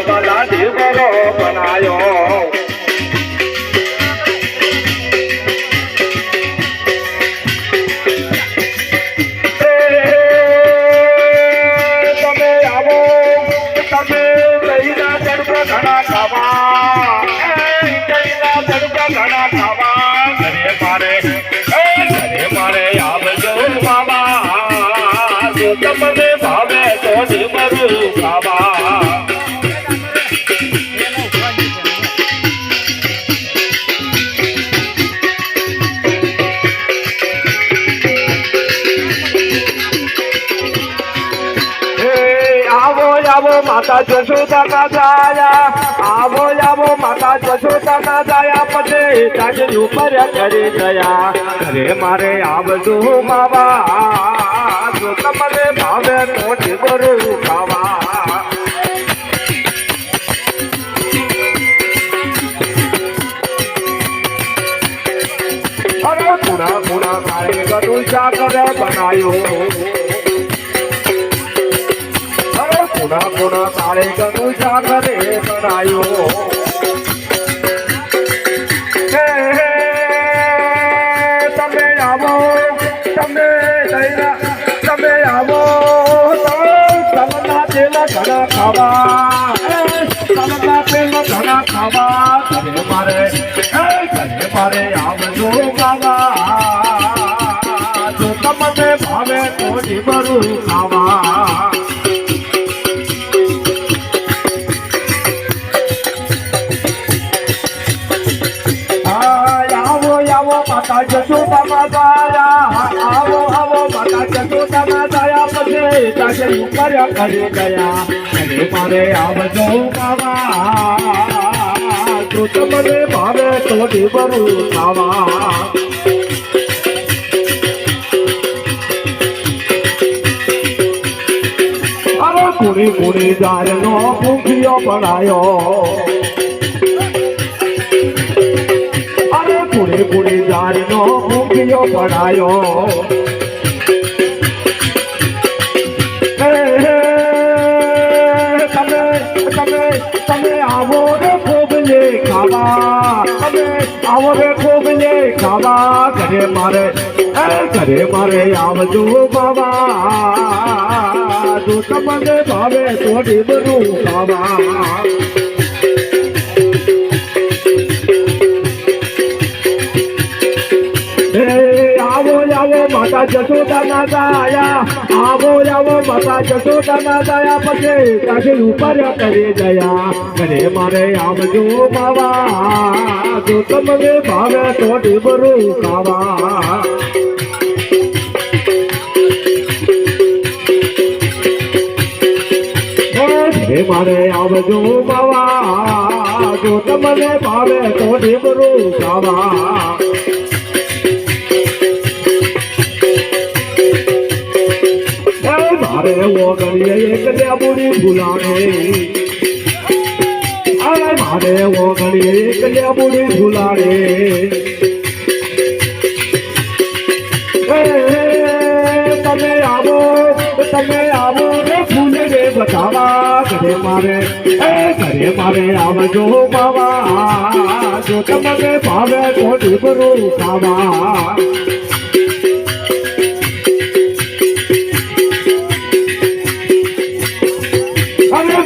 मला ढिबरो बनायो તમને ભાવે તો ઢીબરું ખાવા આવો માતા જશોદા ના જાયા આવો માતા જશોદા ના જાયા પછી તાજ ઉપર કરી ગયા ઘરે મારે આવજો માવા જો તમને ભાવે તો ઢીબરું ખાવા અરે પૂરા ખાઈ ગયું શાક બનાયો પૂરા કાળે ગનું સાગરે બનાયો તમે આવો તમે આવો તમના તેલ ઘણા ખાવા તમના તેલ ઘણા ખાવા ઘરે મારે આવજો બાબા જો તમને ભાવે તો ઢીબરું ખાવા માતા જશોદા માં જાયા આવો માતા જશોદા માં જાયા પછી તાજે ઉપર કરી ગયા અને મારે આવજો બાબા જો તમને ભાવે તો ઢીબરું ખાવા અરે કુણી જાર નો ભૂખ્યો બનાયો પૂરી જારનો મૂક્યો પડાયો તમે આવો રે ખોબલે ખાવા તમે આવો રે ખોબલે ખાવા ઘરે મારે આવજો બાબા જો તમને ભાવે તો ઢીબરું ખાવા આવો માતા જશોદા ના જાયા આવો માતા જશોદા ના જાયા પછી તાજે ઉપર કરી ગયા ઘરે મારે આવજો બાબા જો તમને ભાવે તો ઢીબરું ખાવા ઘરે મારે આવજો બાબા જો તમને ભાવે તો ઢીબરું ખાવા મારે ઓગળીએ એક લેબુડી ભૂલાણે અરે મારે ઓગળીએ એક લેબુડી ભૂલાણે તમે આવો રે ફૂલ રે બતાવા ઘરે મારે આવજો બાબા જો તમને ભાવે તો ઢીબરું ખાવા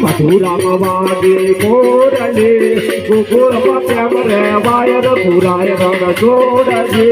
મધુરામ વાગે મોરલે ગોકુળ પ્રેમ રે વાયર પુરાય રંગ જોડજે